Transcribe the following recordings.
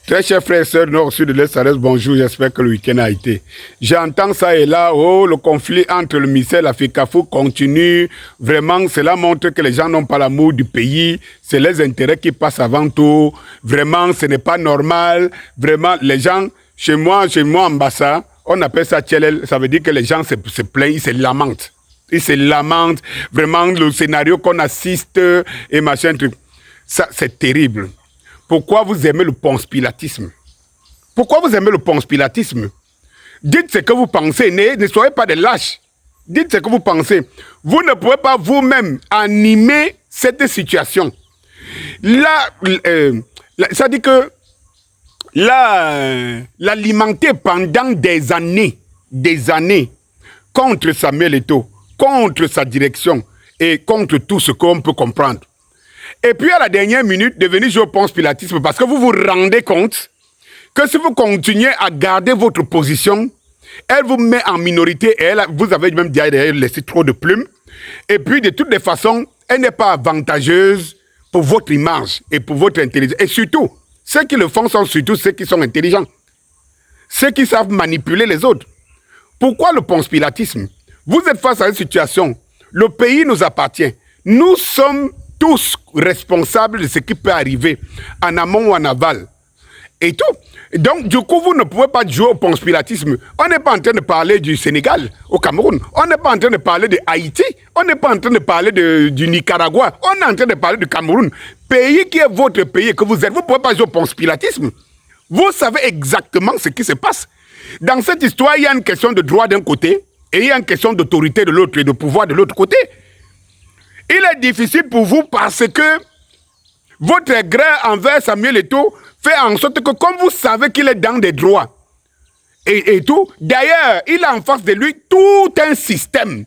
Très chers frères et sœurs nord-sud de l'Est, bonjour, j'espère que le week-end a été. J'entends ça et là, le conflit entre le ministère et la FECAFOOT continue. Vraiment, cela montre que les gens n'ont pas l'amour du pays. C'est les intérêts qui passent avant tout. Vraiment, ce n'est pas normal. Vraiment, les gens, chez moi en Bassa, on appelle ça tchelel. Ça veut dire que les gens se plaignent, ils se lamentent. Ils se lamentent. Vraiment, le scénario qu'on assiste et machin truc. Ça, c'est terrible. Pourquoi vous aimez le ponce-pilatisme? Pourquoi vous aimez le ponce-pilatisme? Dites ce que vous pensez, ne soyez pas des lâches. Dites ce que vous pensez. Vous ne pouvez pas vous-même animer cette situation. Là, ça dit que l'alimenter pendant des années, contre Samuel Eto'o, contre sa direction et contre tout ce qu'on peut comprendre. Et puis à la dernière minute, devenir jouer au ponce-pilatisme parce que vous vous rendez compte que si vous continuez à garder votre position, elle vous met en minorité et vous avez même déjà laissé trop de plumes. Et puis de toutes les façons, elle n'est pas avantageuse pour votre image et pour votre intelligence. Et surtout, ceux qui le font sont surtout ceux qui sont intelligents. Ceux qui savent manipuler les autres. Pourquoi le ponce-pilatisme? Vous êtes face à une situation. Le pays nous appartient. Nous sommes tous responsables de ce qui peut arriver en amont ou en aval. Et tout. Donc, du coup, vous ne pouvez pas jouer au ponce-pilatisme. On n'est pas en train de parler du Sénégal, au Cameroun. On n'est pas en train de parler de Haïti. On n'est pas en train de parler du Nicaragua. On est en train de parler du Cameroun. Pays qui est votre pays que vous êtes. Vous ne pouvez pas jouer au ponce-pilatisme. Vous savez exactement ce qui se passe. Dans cette histoire, il y a une question de droit d'un côté et il y a une question d'autorité de l'autre et de pouvoir de l'autre côté. Il est difficile pour vous parce que votre gré envers Samuel Eto'o fait en sorte que comme vous savez qu'il est dans des droits et tout, d'ailleurs, il a en face de lui tout un système,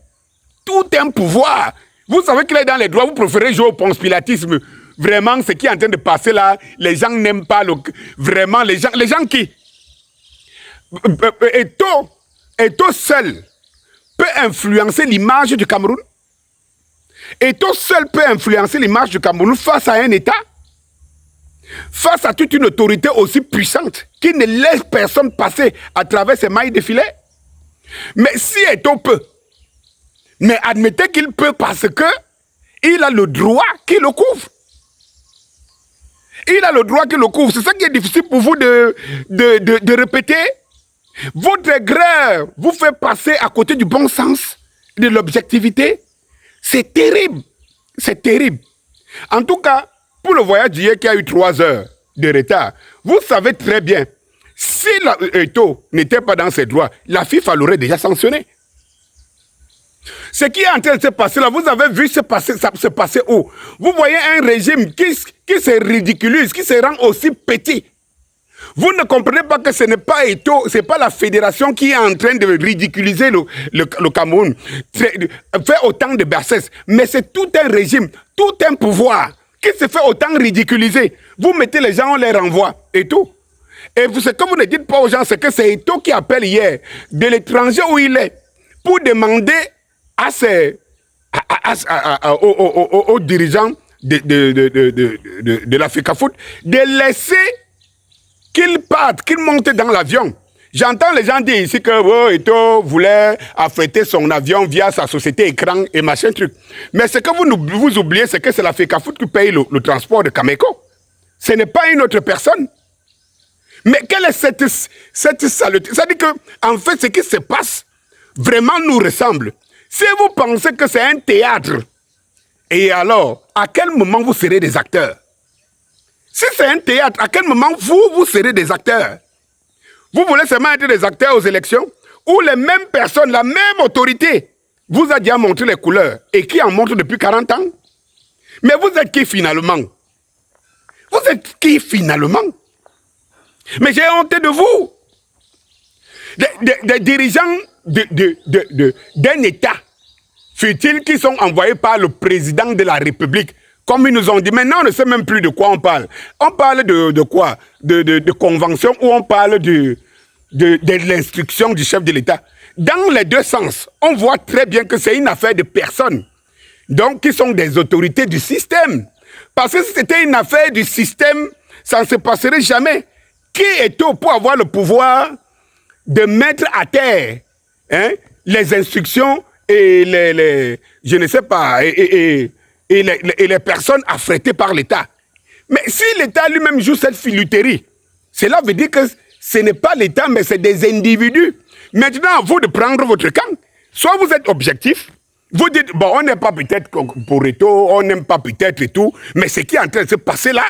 tout un pouvoir. Vous savez qu'il est dans les droits, vous préférez jouer au ponce-pilatisme. Vraiment, ce qui est en train de passer là, les gens n'aiment pas vraiment les gens qui... Eto'o seul peut influencer l'image du Cameroun. Eto'o seul peut influencer l'image du Cameroun face à un État, face à toute une autorité aussi puissante qui ne laisse personne passer à travers ses mailles de filet. Mais si Eto'o peut, mais admettez qu'il peut parce que il a le droit qui le couvre. Il a le droit qui le couvre. C'est ça qui est difficile pour vous de répéter. Votre gré vous fait passer à côté du bon sens, de l'objectivité. C'est terrible. C'est terrible. En tout cas, pour le voyage d'hier qui a eu 3 heures de retard, vous savez très bien, si Eto'o n'était pas dans ses droits, la FIFA l'aurait déjà sanctionné. Ce qui est en train de se passer là, vous avez vu ça se passer où? Vous voyez un régime qui se ridiculise, qui se rend aussi petit. Vous ne comprenez pas que ce n'est pas Eto'o, ce n'est pas la fédération qui est en train de ridiculiser le Cameroun, fait autant de bassesse, mais c'est tout un régime, tout un pouvoir qui se fait autant ridiculiser. Vous mettez les gens, on les renvoie, et tout. Et ce que vous ne dites pas aux gens, c'est que c'est Eto'o qui appelle hier de l'étranger où il est pour demander aux dirigeants de la FECAFOOT de laisser qu'ils partent, qu'ils montent dans l'avion. J'entends les gens dire ici que Eto'o voulait affréter son avion via sa société écran et machin truc. Mais ce que vous oubliez, c'est que c'est la FECAFOOT qui paye le transport de Cameco. Ce n'est pas une autre personne. Mais quelle est cette saleté? Ça dit que, en fait, ce qui se passe vraiment nous ressemble. Si vous pensez que c'est un théâtre, et alors, à quel moment vous serez des acteurs? Si c'est un théâtre, à quel moment vous serez des acteurs? Vous voulez seulement être des acteurs aux élections où les mêmes personnes, la même autorité, vous a déjà montré les couleurs et qui en montre depuis 40 ans? Mais vous êtes qui finalement? Vous êtes qui finalement? Mais j'ai honte de vous. Des dirigeants d'un État, fut-il qui sont envoyés par le président de la République, comme ils nous ont dit. Maintenant, on ne sait même plus de quoi on parle. On parle de quoi? De convention ou on parle de l'instruction du chef de l'État. Dans les deux sens, on voit très bien que c'est une affaire de personnes, donc qui sont des autorités du système. Parce que si c'était une affaire du système, ça ne se passerait jamais. Qui est-on pour avoir le pouvoir de mettre à terre les instructions et je ne sais pas, et les personnes affrétées par l'État? Mais si l'État lui-même joue cette filouterie, cela veut dire que ce n'est pas l'État, mais c'est des individus. Maintenant, à vous de prendre votre camp. Soit vous êtes objectif, vous dites, bon, on n'est pas peut-être pour Reto, on n'aime pas peut-être et tout, mais ce qui est en train de se passer là,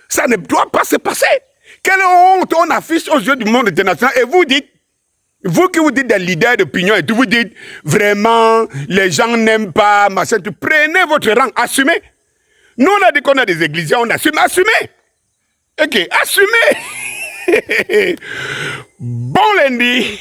ça ne doit pas se passer. Quelle honte on affiche aux yeux du monde international et vous dites, vous qui vous dites des leaders d'opinion et tout, vous dites, vraiment, les gens n'aiment pas, machin, tout. Prenez votre rang, assumez. Nous, on a dit qu'on a des églises, on assume, assumez. Ok, assumez. Bon lundi.